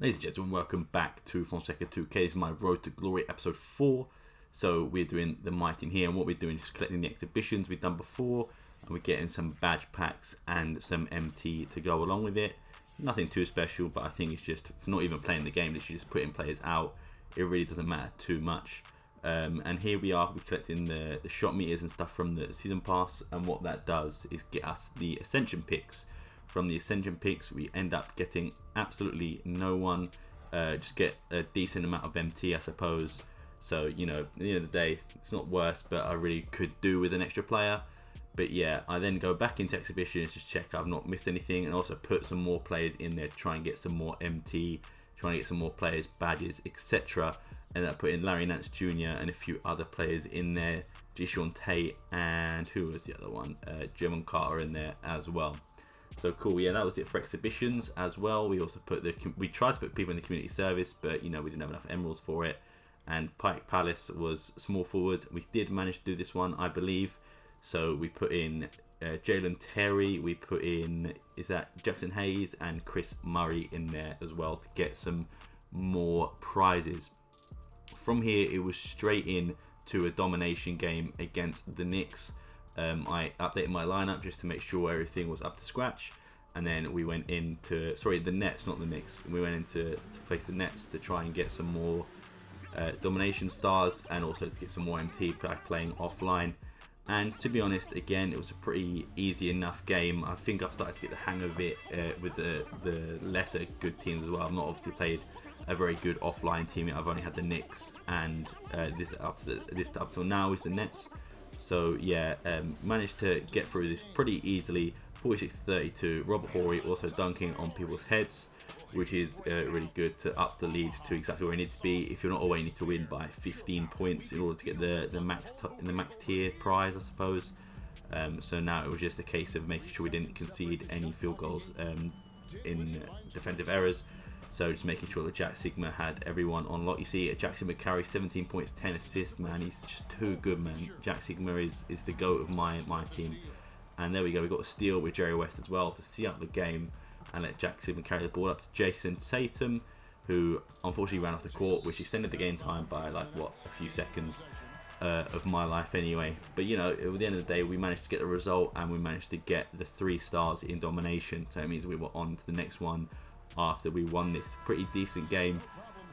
Ladies and gentlemen, welcome back to Fonseca 2K. This is my Road to Glory episode 4. So we're doing the MyTeam here, and what we're doing is collecting the exhibitions we've done before, and we're getting some badge packs and some MT to go along with it. Nothing too special, but I think it's just for not even playing the game, literally just putting players out. It really doesn't matter too much. And here we are, we're collecting the shot meters and stuff from the season pass, and what that does is get us the ascension picks. From the ascension picks, we end up getting absolutely no one. Just get a decent amount of MT, I suppose. So, you know, at the end of the day, it's not worse, but I really could do with an extra player. But yeah, I then go back into exhibitions, just check I've not missed anything, and also put some more players in there to try and get some more MT, trying to get some more players, badges, etc. And I put in Larry Nance Jr. and a few other players in there, Jishon Tate, and who was the other one? German Carter in there as well. So cool, yeah, that was it for exhibitions as well. We also put we tried to put people in the community service, but you know, we didn't have enough emeralds for it. And Pike Palace was small forward. We did manage to do this one, I believe. So we put in Jalen Terry, we put in, is that Jackson Hayes, and Chris Murray in there as well to get some more prizes. From here, it was straight in to a domination game against the Knicks. I updated my lineup just to make sure everything was up to scratch, and then we went into, sorry, the Nets, not the Knicks. We went into to face the Nets to try and get some more domination stars, and also to get some more MT by playing offline. And to be honest, again, it was a pretty easy enough game. I think I've started to get the hang of it with the lesser good teams as well. I've not obviously played a very good offline team yet. I've only had the Knicks, and this up till now is the Nets. So yeah, managed to get through this pretty easily. 46-32. Robert Horry also dunking on people's heads, which is really good to up the lead to exactly where it needs to be. If you're not away, you need to win by 15 points in order to get the max tier prize, I suppose. So now it was just a case of making sure we didn't concede any field goals in defensive errors. So just making sure that Jack Sigma had everyone on lock. You see, Jack Sigma carries 17 points, 10 assists, man. He's just too good, man. Jack Sigma is the GOAT of my team. And there we go. We got a steal with Jerry West as well to see out the game and let Jack Sigma carry the ball up to Jason Tatum, who unfortunately ran off the court, which extended the game time by like what, a few seconds of my life anyway. But you know, at the end of the day, we managed to get the result, and we managed to get the 3 stars in domination. So it means we were on to the next one after we won this pretty decent game.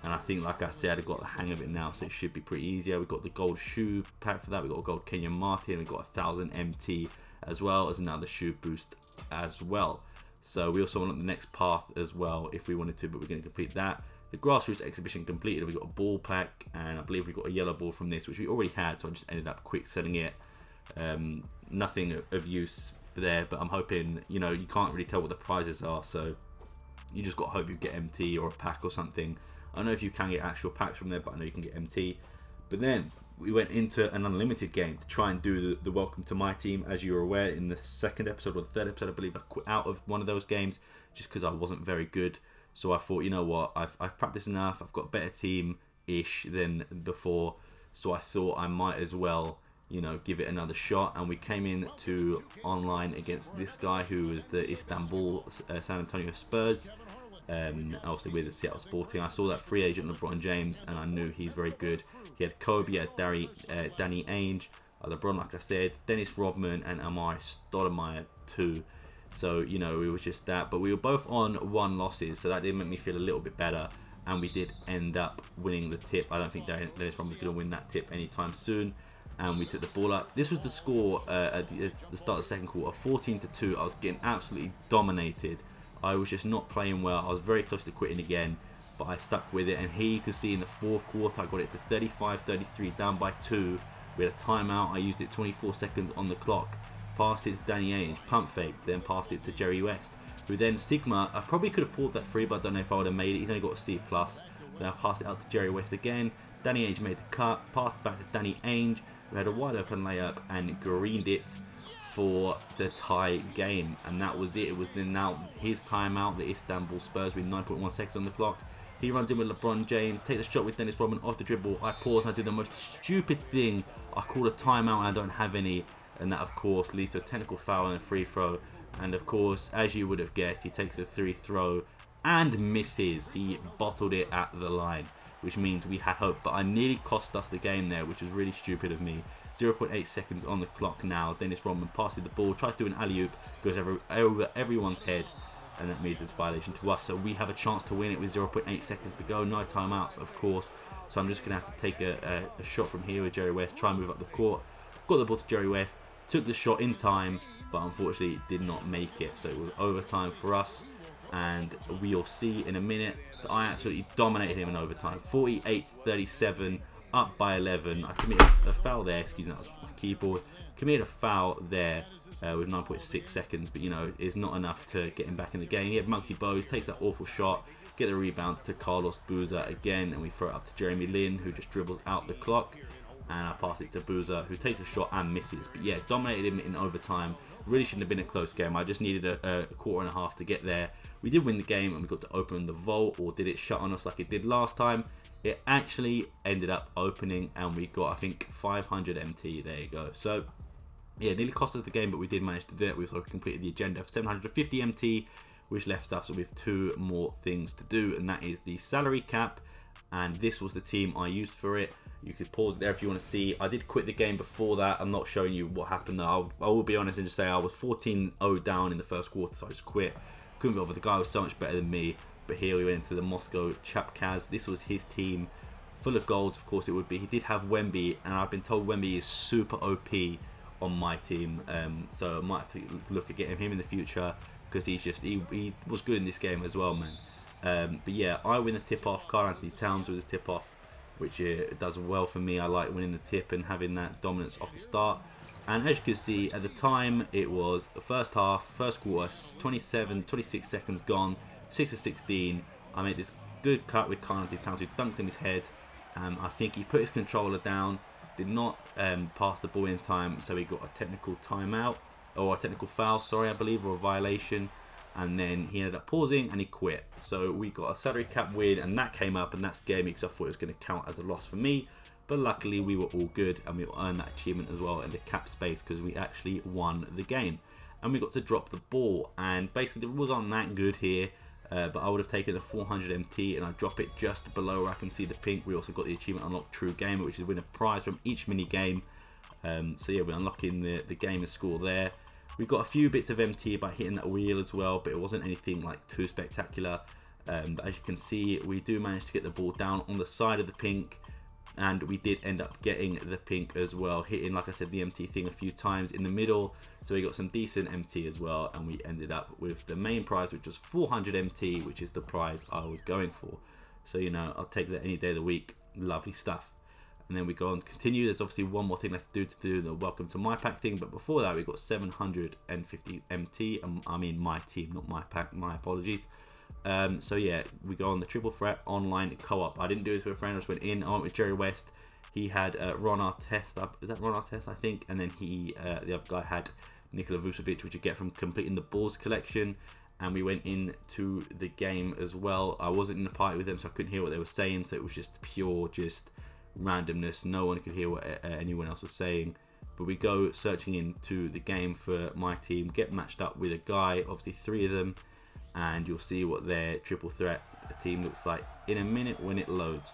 And I think, like I said, I got the hang of it now, so it should be pretty easier. We got the gold shoe pack for that. We got a gold Kenyon Martin. We got 1,000 MT as well as another shoe boost as well. So we also want the next path as well if we wanted to, but we're going to complete that. The grassroots exhibition completed. We got a ball pack, and I believe we got a yellow ball from this, which we already had. So I just ended up quick selling it. Nothing of use for there, but I'm hoping, you know, you can't really tell what the prizes are, so you just got to hope you get MT or a pack or something. I don't know if you can get actual packs from there, but I know you can get MT. But then we went into an unlimited game to try and do the welcome to my team. As you were aware, in the second episode or the third episode, I believe I quit out of one of those games just because I wasn't very good. So I thought, you know what, I've practiced enough. I've got a better team-ish than before. So I thought I might as well, you know, give it another shot. And we came in to online against this guy who is the Istanbul San Antonio Spurs. Obviously with the Seattle Sporting. I saw that free agent LeBron James, and I knew he's very good. He had Kobe, he had Danny Ainge, LeBron, like I said, Dennis Rodman, and Amari Stoudemire too. So, you know, it was just that. But we were both on 1 losses, so that did make me feel a little bit better. And we did end up winning the tip. I don't think Dennis Rodman was going to win that tip anytime soon. And we took the ball up. This was the score at the start of the second quarter, 14-2. I was getting absolutely dominated. I was just not playing well. I was very close to quitting again, but I stuck with it. And here you can see in the fourth quarter, I got it to 35-33, down by 2. We had a timeout. I used it 24 seconds on the clock. Passed it to Danny Ainge, pump fake, then passed it to Jerry West, who then Sigma, I probably could have pulled that free, but I don't know if I would have made it. He's only got a C+. Then I passed it out to Jerry West again. Danny Ainge made the cut, passed back to Danny Ainge, who had a wide open layup and greened it for the tie game. And that was it. It was then now his timeout, the Istanbul Spurs with 9.1 seconds on the clock. He runs in with LeBron James, take the shot with Dennis Rodman off the dribble. I pause and I do the most stupid thing. I call a timeout and I don't have any. And that, of course, leads to a technical foul and a free throw. And, of course, as you would have guessed, he takes the 3 throw and misses. He bottled it at the line, which means we had hope. But I nearly cost us the game there, which was really stupid of me. 0.8 seconds on the clock now. Dennis Rodman passes the ball, tries to do an alley-oop, goes over everyone's head, and that means it's violation to us. So we have a chance to win it with 0.8 seconds to go. No timeouts, of course. So I'm just going to have to take a shot from here with Jerry West, try and move up the court. Got the ball to Jerry West, took the shot in time, but unfortunately did not make it. So it was overtime for us. And we'll see in a minute that I absolutely dominated him in overtime. 48-37, up by 11. I committed a foul there. Excuse me, that was my keyboard. Committed a foul there with 9.6 seconds, but you know, it's not enough to get him back in the game. He had Muggsy Bogues, takes that awful shot, get the rebound to Carlos Boozer again, and we throw it up to Jeremy Lin, who just dribbles out the clock. And I pass it to Boozer, who takes a shot and misses. But yeah, dominated him in overtime. Really shouldn't have been a close game. I just needed a quarter and a half to get there. We did win the game, and we got to open the vault, or did it shut on us like it did last time? It actually ended up opening, and we got, I think, 500 MT. There you go. So yeah, nearly cost us the game, but we did manage to do it. We also completed the agenda of 750 MT, which left us with 2 more things to do, and that is the salary cap. And this was the team I used for it. You could pause it there if you want to see. I did quit the game before that. I'm not showing you what happened though. I will be honest and just say I was 14-0 down in the first quarter, so I just quit. Couldn't be bothered. The guy was so much better than me. But here we went into the Moscow Chapkaz. This was his team, full of golds. Of course it would be. He did have Wemby, and I've been told Wemby is super OP on my team. So I might have to look at getting him in the future, because he was good in this game as well, man. But yeah, I win the tip-off. Karl Anthony Towns with the tip-off, which does well for me. I like winning the tip and having that dominance off the start. And as you can see, at the time, it was the first half, first quarter, 26 seconds gone, 6-16. I made this good cut with Karl Anthony Towns, who dunked in his head. I think he put his controller down, did not pass the ball in time, so he got a technical timeout, or a technical foul, sorry, I believe, or a violation. And then he ended up pausing and he quit. So we got a salary cap win, and that came up, and that scared me because I thought it was going to count as a loss for me. But luckily we were all good, and we earned that achievement as well in the cap space, because we actually won the game. And we got to drop the ball, and basically the rules aren't that good here, but I would have taken the 400 MT, and I drop it just below where I can see the pink. We also got the achievement Unlock True Gamer, which is win a prize from each mini game. So yeah, we're unlocking the gamer score there. We got a few bits of MT by hitting that wheel as well, but it wasn't anything like too spectacular. But as you can see, we do manage to get the ball down on the side of the pink, and we did end up getting the pink as well, hitting, like I said, the MT thing a few times in the middle. So we got some decent MT as well, and we ended up with the main prize, which was 400 MT, which is the prize I was going for. So, you know, I'll take that any day of the week. Lovely stuff. And then we go on to continue. There's obviously one more thing left to do the welcome to my pack thing. But before that, we got 750 MT. I mean my team, not my pack. My apologies. So yeah, we go on the triple threat online co-op. I didn't do this with a friend. I just went in. I went with Jerry West. He had Ron Artest. Is that Ron Artest? I think. And then the other guy had Nikola Vucevic, which you get from completing the Bulls collection. And we went into the game as well. I wasn't in the party with them, so I couldn't hear what they were saying. So it was just pure, randomness. No one could hear what anyone else was saying. But we go searching into the game for my team, get matched up with a guy, obviously 3 of them, and you'll see what their triple threat team looks like in a minute when it loads.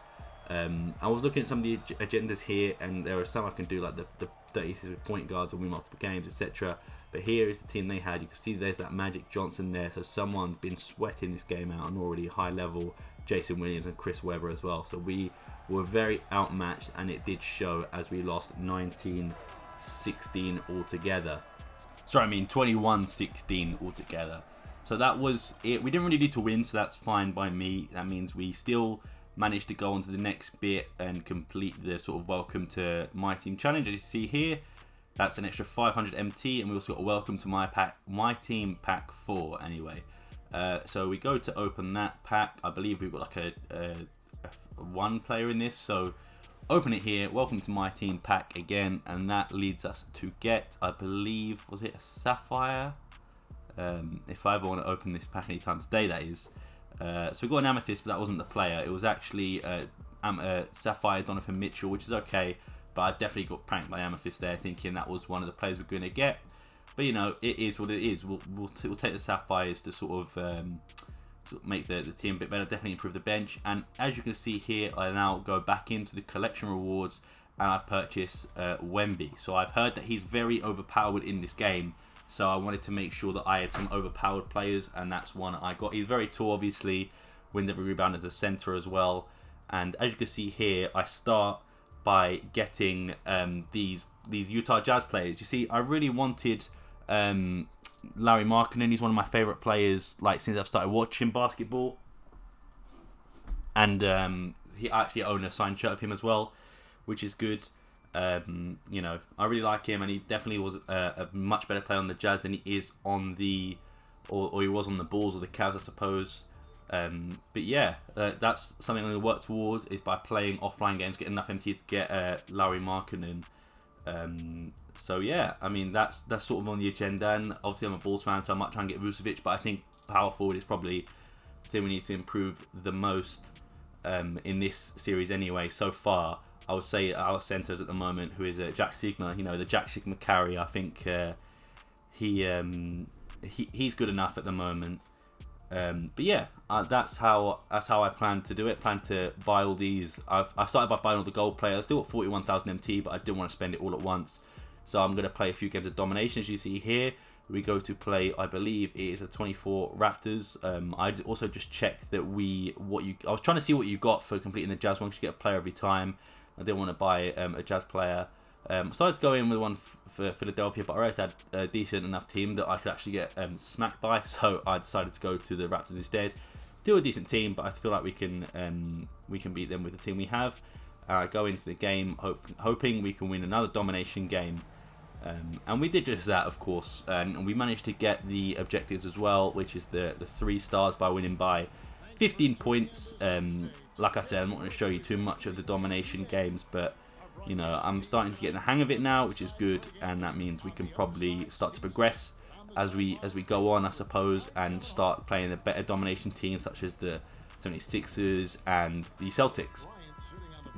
I was looking at some of the agendas here, and there are some I can do, like the 36 with point guards and win multiple games, etc. But here is the team they had. You can see there's that Magic Johnson there, so someone's been sweating this game out on already high level. Jason Williams and Chris Webber as well. So we were very outmatched, and it did show as we lost 19-16 altogether. Sorry, I mean 21-16 altogether. So that was it. We didn't really need to win, so that's fine by me. That means we still managed to go on to the next bit and complete the sort of welcome to my team challenge. As you see here, that's an extra 500 MT, and we also got a welcome to my team pack 4 anyway. So we go to open that pack. I believe we've got like a 1 player in this, so open it here. Welcome to my team pack again, and that leads us to get, I believe, was it a Sapphire? If I ever want to open this pack anytime today, that is. So we got an Amethyst, but that wasn't the player. It was actually Sapphire Donovan Mitchell, which is okay, but I definitely got pranked by Amethyst there, thinking that was one of the players we're going to get. But you know, it is what it is. We'll take the Sapphires to sort of make the team a bit better, definitely improve the bench. And as you can see here, I now go back into the collection rewards and I purchase Wemby. So I've heard that he's very overpowered in this game, so I wanted to make sure that I had some overpowered players, and that's one I got. He's very tall, obviously, wins every rebound as a center as well. And as you can see here, I start by getting these Utah Jazz players. You see, I really wanted Larry Markkinen. He's one of my favorite players, like, since I've started watching basketball. And he actually owned a signed shirt of him as well, which is good. You know, I really like him, and he definitely was a much better player on the Jazz than he is on the, or he was on the Bulls or the Cavs, I suppose. But yeah, that's something I'm going to work towards, is by playing offline games, get enough MT to get Larry Markkinen. So yeah, I mean, that's sort of on the agenda, and obviously I'm a Bulls fan, so I might try and get Vucevic, but I think power forward is probably the thing we need to improve the most in this series anyway. So far, I would say our centers at the moment, who is Jack Sigma, you know, the Jack Sigma carry. I think he's good enough at the moment. But yeah, that's how I plan to do it. Plan to buy all these. I started by buying all the gold players. Still at 41,000 MT, but I didn't want to spend it all at once. So I'm going to play a few games of domination. As you see here, we go to play, I believe it is a 24 Raptors. I also just checked that I was trying to see what you got for completing the Jazz one, because you get a player every time. I didn't want to buy a Jazz player. Started to go in with one for Philadelphia, but I realized I had a decent enough team that I could actually get smacked by, so I decided to go to the Raptors instead. Still a decent team, but I feel like we can beat them with the team we have. Go into the game hoping we can win another domination game. And we did just that, of course, and we managed to get the objectives as well, which is the 3 stars by winning by 15 points. Like I said, I'm not going to show you too much of the domination games, but you know, I'm starting to get the hang of it now, which is good, and that means we can probably start to progress as we go on, I suppose, and start playing the better domination teams such as the 76ers and the Celtics.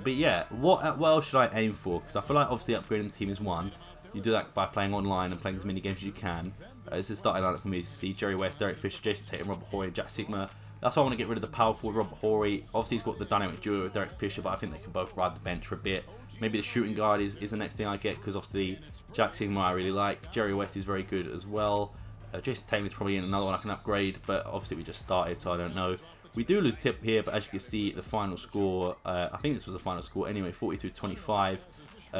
But yeah, what else should I aim for? Because I feel like obviously upgrading the team is one. You do that by playing online and playing as many games as you can. This is starting lineup for me to see Jerry West, Derek Fisher, Jason Tatum, Robert Horry, and Jack Sigma. That's why I want to get rid of the power forward Robert Horry. Obviously, he's got the dynamic duo with Derek Fisher, but I think they can both ride the bench for a bit. Maybe the shooting guard is the next thing I get, because obviously Jack Sigma I really like. Jerry West is very good as well. Jason Tatum is probably another one I can upgrade, but obviously we just started, so I don't know. We do lose a tip here, but as you can see, the final score, I think this was the final score anyway, 42-25.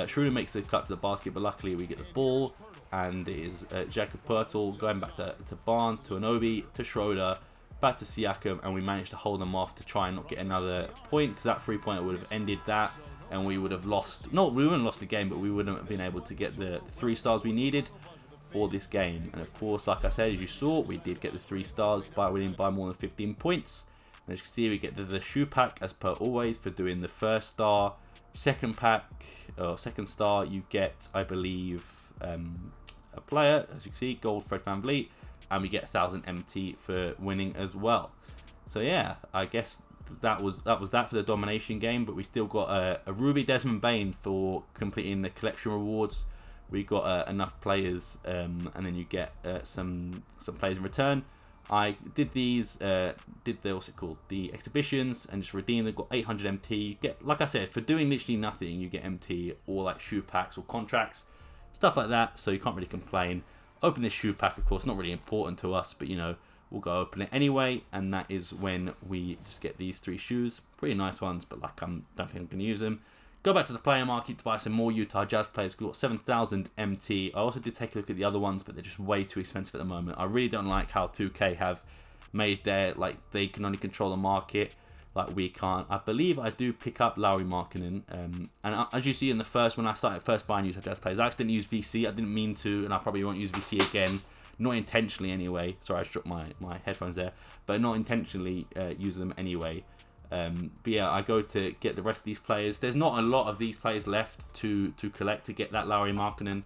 Schroeder makes the cut to the basket, but luckily we get the ball, and it is Jakob Poeltl going back to Barnes, to Anunoby, to Schroeder, back to Siakam, and we managed to hold them off to try and not get another point, because that 3-pointer would have ended that, and we would have lost, we wouldn't have lost the game, but we wouldn't have been able to get the 3 stars we needed for this game. And of course, like I said, as you saw, we did get the 3 stars by winning by more than 15 points. And as you can see, we get the shoe pack as per always for doing the first star. Second star, you get, I believe, a player, as you can see, gold Fred VanVleet, and we get 1,000 MT for winning as well. So yeah, I guess that was that for the domination game, but we still got a Ruby Desmond Bain for completing the collection rewards. We got enough players, and then you get some players in return. I did these, what's it called, the exhibitions, and just redeemed them. Got 800 MT. You get, like I said, for doing literally nothing, you get MT or like shoe packs or contracts, stuff like that. So you can't really complain. Open this shoe pack, of course, not really important to us, but you know, we'll go open it anyway. And that is when we just get these 3 shoes, pretty nice ones, but like don't think I'm gonna use them. Go back to the player market to buy some more Utah Jazz players. We've got 7,000 MT. I also did take a look at the other ones, but they're just way too expensive at the moment. I really don't like how 2K have made their, like, they can only control the market, like we can't. I believe I do pick up Larry Markkinen. And as you see in the when I started first buying Utah Jazz players, I accidentally used VC. I didn't mean to, and I probably won't use VC again. Not intentionally anyway. Sorry, I struck my headphones there. But not intentionally using them anyway. But yeah, I go to get the rest of these players. There's not a lot of these players left to collect to get that Larry Markkinen.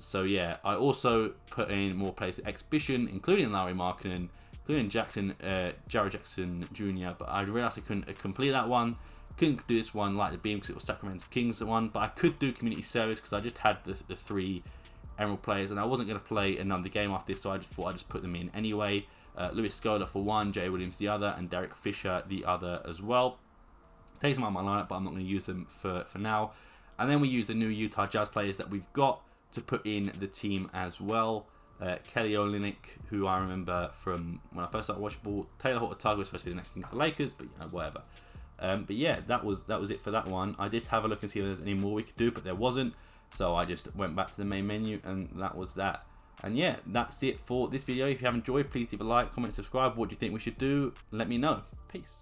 So yeah, I also put in more players at exhibition, including Larry Markkinen, including Jared Jackson Jr. But I realized I couldn't complete that one. Couldn't do this one like the Beam because it was Sacramento Kings one. But I could do community service because I just had the 3 Emerald players, and I wasn't going to play another game after this, so I just thought I'd just put them in anyway. Lewis Scola for one, Jay Williams the other, and Derek Fisher the other as well. Takes them out of my lineup, but I'm not going to use them for now. And then we use the new Utah Jazz players that we've got to put in the team as well. Kelly Olynyk, who I remember from when I first started watching ball. Taylor Horton-Tucker was supposed to be the next king to the Lakers, but whatever. But yeah, that was it for that one. I did have a look and see if there's any more we could do, but there wasn't. So I just went back to the main menu, and that was that. And yeah, that's it for this video. If you have enjoyed, please leave a like, comment, subscribe. What do you think we should do? Let me know. Peace.